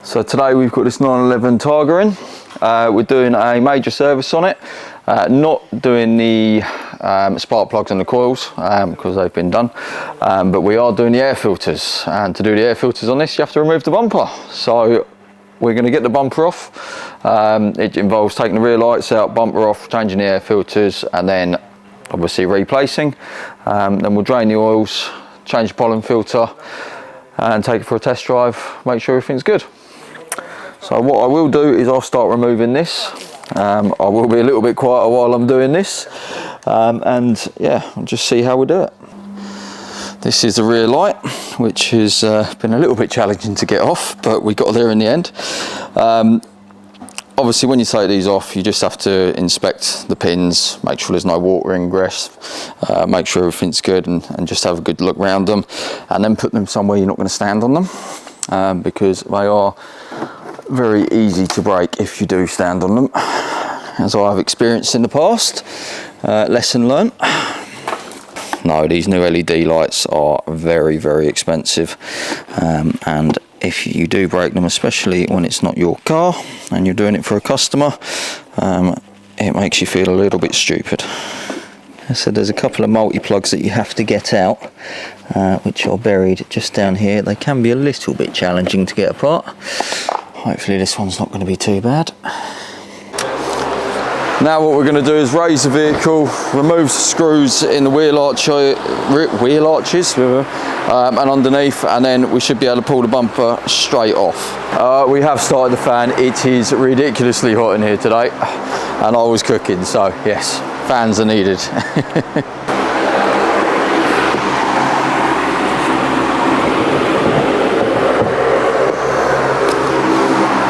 So today we've got this 911 Targa in. We're doing a major service on it. Not doing the spark plugs and the coils because they've been done, but we are doing the air filters, and to do the air filters on this you have to remove the bumper. So we're going to get the bumper off. It involves taking the rear lights out, bumper off, changing the air filters, and then obviously replacing. Then we'll drain the oils, change the pollen filter and take it for a test drive, make sure everything's good. So what I will do is I'll start removing this. I will be a little bit quieter while I'm doing this, and yeah, I'll just see how we do it. This is the rear light, which has been a little bit challenging to get off, but we got there in the end. Obviously when you take these off, you just have to inspect the pins, make sure there's no water ingress, make sure everything's good, and just have a good look around them, and then put them somewhere you're not going to stand on them, because they are very easy to break if you do stand on them, as I've experienced in the past. Lesson learnt. No, these new LED lights are very, very expensive, and if you do break them, especially when it's not your car and you're doing it for a customer, it makes you feel a little bit stupid. So there's a couple of multi-plugs that you have to get out, which are buried just down here. They can be a little bit challenging to get apart. Hopefully this one's not going to be too bad. Now what we're going to do is raise the vehicle, remove the screws in the wheel arches and underneath, and then we should be able to pull the bumper straight off. We have started the fan. It is ridiculously hot in here today, and I was cooking, so yes, fans are needed.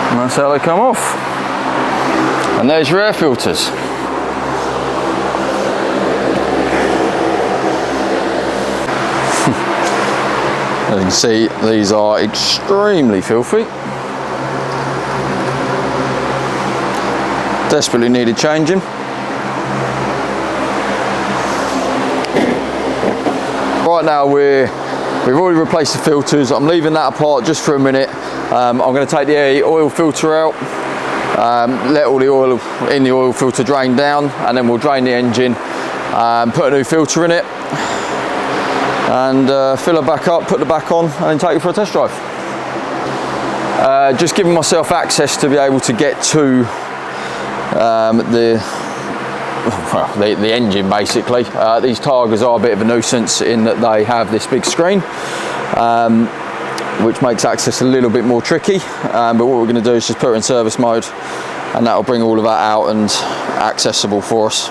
And that's how they come off. And there's your air filters. As you can see, these are extremely filthy. Desperately needed changing. Right now we've already replaced the filters. I'm leaving that apart just for a minute. I'm going to take the oil filter out, let all the oil in the oil filter drain down, and then we'll drain the engine, put a new filter in it, and fill it back up, put it back on, and then take it for a test drive. Just giving myself access to be able to get to the engine basically. These Targas are a bit of a nuisance in that they have this big screen, which makes access a little bit more tricky, but what we're going to do is just put it in service mode, and that will bring all of that out and accessible for us.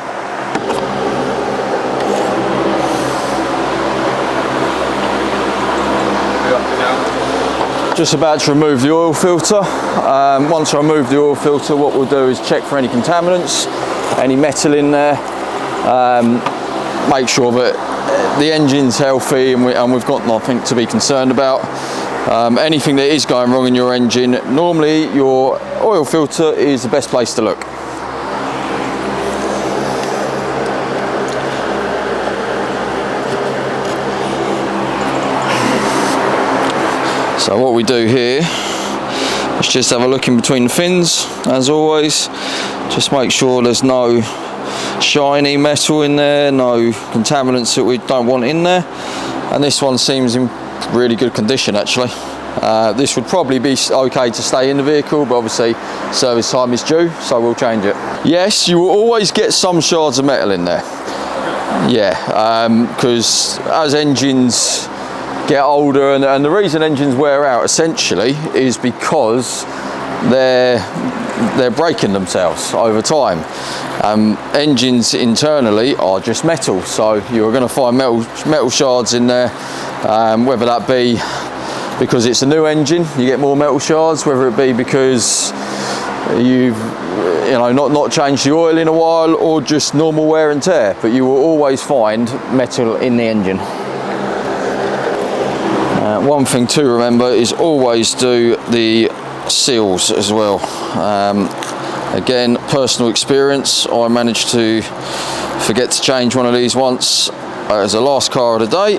Just about to remove the oil filter. Once I remove the oil filter, what we'll do is check for any contaminants, any metal in there, make sure that the engine's healthy and we've got nothing to be concerned about. Anything that is going wrong in your engine, normally your oil filter is the best place to look. So what we do here is just have a look in between the fins, as always. Just make sure there's no shiny metal in there, no contaminants that we don't want in there. And this one seems in really good condition actually. This would probably be okay to stay in the vehicle, but obviously service time is due, so we'll change it. Yes, you will always get some shards of metal in there. Yeah, because as engines get older, and the reason engines wear out essentially is because they're breaking themselves over time. Engines internally are just metal, so you're going to find metal shards in there, whether that be because it's a new engine, you get more metal shards, whether it be because you've not changed the oil in a while, or just normal wear and tear, but you will always find metal in the engine. One thing to remember is always do the seals as well. Again, personal experience, I managed to forget to change one of these once as the last car of the day,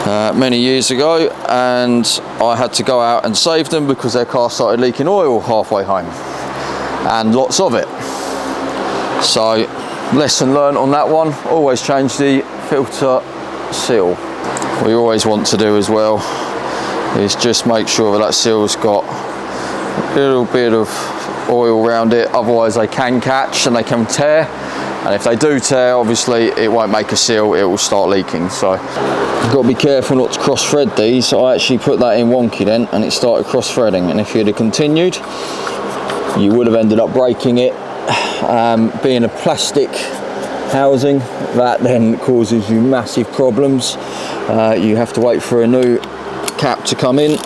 many years ago, and I had to go out and save them because their car started leaking oil halfway home, and lots of it. So lesson learned on that one, always change the filter seal. What you always want to do as well is just make sure that seal's got a little bit of oil around it, otherwise they can catch and they can tear, and if they do tear, obviously it won't make a seal, it will start leaking. So you've got to be careful not to cross thread these. I actually put that in wonky then and it started cross threading, and if you'd have continued you would have ended up breaking it. Being a plastic housing, that then causes you massive problems. You have to wait for a new cap to come in,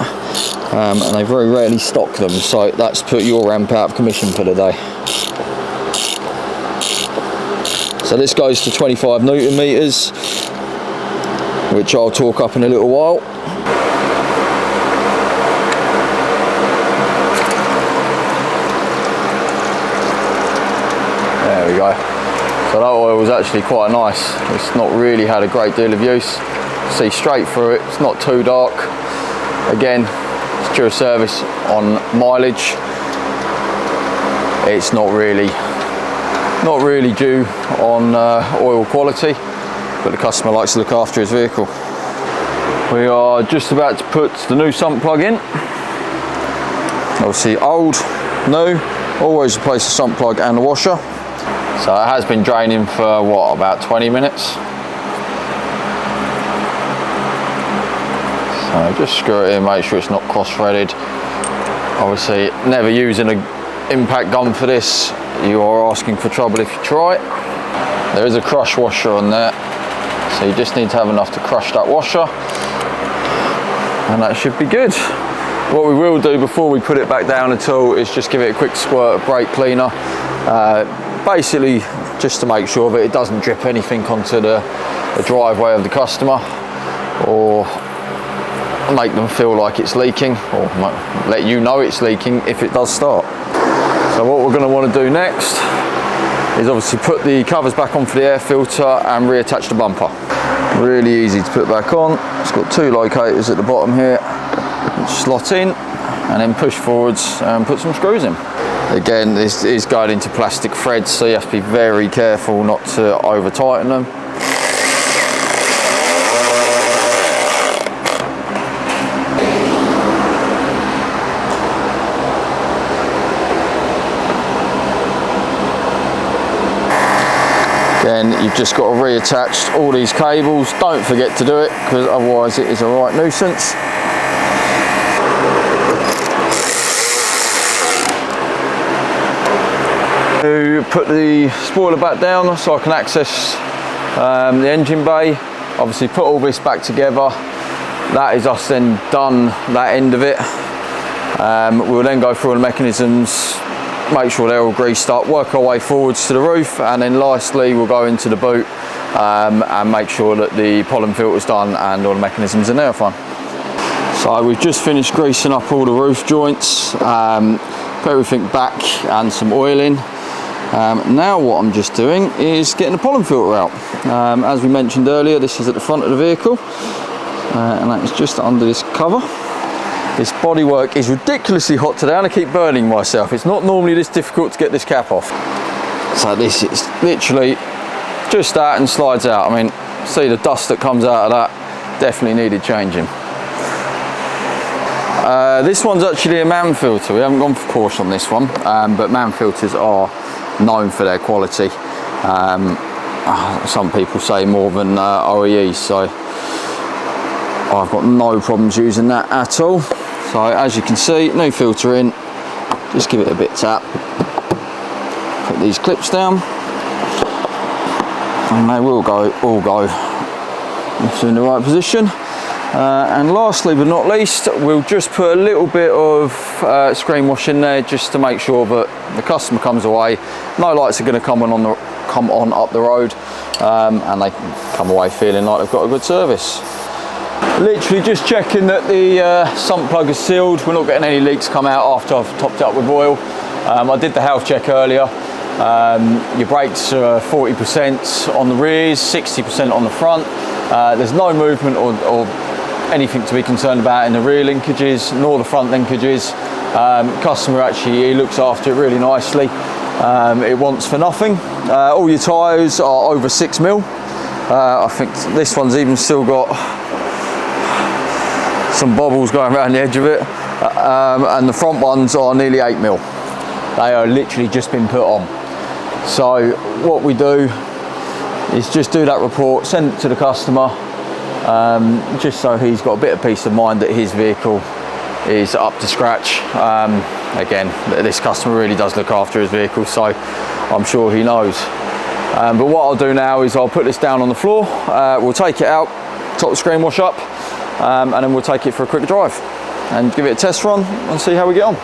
and they very rarely stock them, so that's put your ramp out of commission for the day. So this goes to 25 Newton meters, which I'll talk up in a little while. There we go. So that oil was actually quite nice. It's not really had a great deal of use. See straight through it, it's not too dark. Again, it's due a service on mileage. It's not really due on oil quality, but the customer likes to look after his vehicle. We are just about to put the new sump plug in. Obviously old, new, always replace the sump plug and the washer. So it has been draining for what, about 20 minutes. So just screw it in, make sure it's not cross-threaded. Obviously, never using an impact gun for this. You are asking for trouble if you try it. There is a crush washer on there, so you just need to have enough to crush that washer, and that should be good. What we will do before we put it back down at all is just give it a quick squirt of brake cleaner, basically just to make sure that it doesn't drip anything onto the driveway of the customer, or make them feel like it's leaking, or let you know it's leaking if it does start. So what we're going to want to do next is obviously put the covers back on for the air filter and reattach the bumper. Really easy to put back on. It's got two locators at the bottom here, which slot in, and then push forwards and put some screws in. Again, this is going into plastic threads, so you have to be very careful not to over tighten them. Again, you've just got to reattach all these cables. Don't forget to do it, because otherwise it is a right nuisance. To put the spoiler back down so I can access the engine bay. Obviously put all this back together. That is us then done that end of it. We'll then go through all the mechanisms, make sure they're all greased up, work our way forwards to the roof, and then lastly we'll go into the boot and make sure that the pollen filter's done and all the mechanisms in there are fine. So we've just finished greasing up all the roof joints, put everything back and some oil in. Now what I'm just doing is getting the pollen filter out. As we mentioned earlier, this is at the front of the vehicle, and that is just under this cover. This bodywork is ridiculously hot today and I keep burning myself. It's not normally this difficult to get this cap off. So this is literally just that and slides out. I mean, see the dust that comes out of that, definitely needed changing. This one's actually a man filter. We haven't gone for Porsche on this one, but man filters are known for their quality. Some people say more than OEEs, so I've got no problems using that at all. So as you can see, new filter in, just give it a bit tap, put these clips down, and they will all go in the right position. And lastly but not least, we'll just put a little bit of screen wash in there just to make sure that the customer comes away, no lights are going to come on up the road, and they can come away feeling like they've got a good service. Literally just checking that the sump plug is sealed. We're not getting any leaks come out after I've topped it up with oil. I did the health check earlier. Your brakes are 40% on the rears, 60% on the front. There's no movement or anything to be concerned about in the rear linkages nor the front linkages. Customer actually, he looks after it really nicely. It wants for nothing. All your tyres are over 6mm. I think this one's even still got some bobbles going around the edge of it, and the front ones are nearly 8mm. They are literally just been put on. So what we do is just do that report, send it to the customer, just so he's got a bit of peace of mind that his vehicle is up to scratch. Again, this customer really does look after his vehicle, so I'm sure he knows. But what I'll do now is I'll put this down on the floor, we'll take it out, top the screen wash up, and then we'll take it for a quick drive and give it a test run and see how we get on.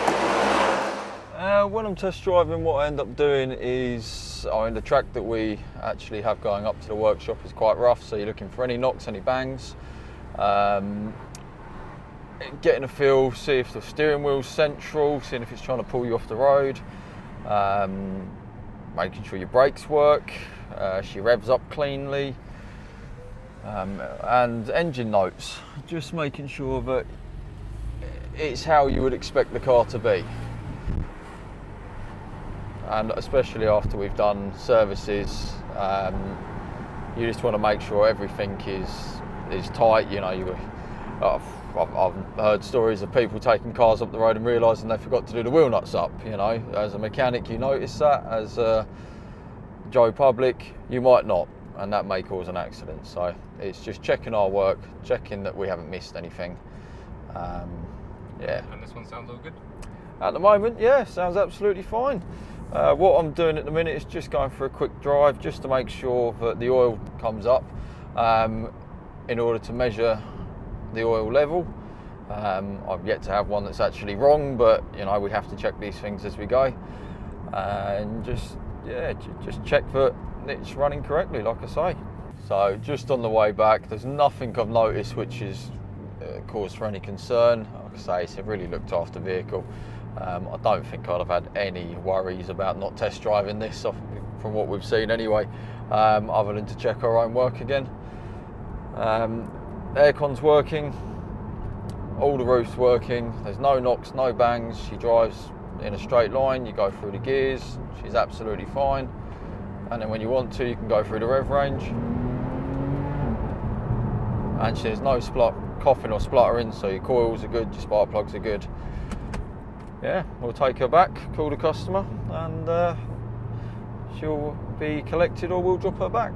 When I'm test driving, what I end up doing is, the track that we actually have going up to the workshop is quite rough, so you're looking for any knocks, any bangs, getting a feel, see if the steering wheel's central, seeing if it's trying to pull you off the road, making sure your brakes work, she revs up cleanly, and engine notes, just making sure that it's how you would expect the car to be. And especially after we've done services, you just want to make sure everything is tight. You know, I've heard stories of people taking cars up the road and realising they forgot to do the wheel nuts up. You know, as a mechanic you notice that, as a Joe Public you might not, and that may cause an accident. So it's just checking our work, checking that we haven't missed anything. Yeah. And this one sounds all good? At the moment, yeah, sounds absolutely fine. What I'm doing at the minute is just going for a quick drive just to make sure that the oil comes up, in order to measure the oil level. I've yet to have one that's actually wrong, but you know, we have to check these things as we go, and just check that it's running correctly, like I say. So just on the way back, there's nothing I've noticed which is cause for any concern. Like I say, it's a really looked after vehicle. I don't think I'd have had any worries about not test driving this from what we've seen anyway, other than to check our own work again. Aircon's working, all the roof's working, there's no knocks, no bangs, she drives in a straight line, you go through the gears, she's absolutely fine, and then when you want to, you can go through the rev range, and there's no coughing or spluttering, so your coils are good, your spark plugs are good. Yeah, we'll take her back, call the customer, and she'll be collected or we'll drop her back.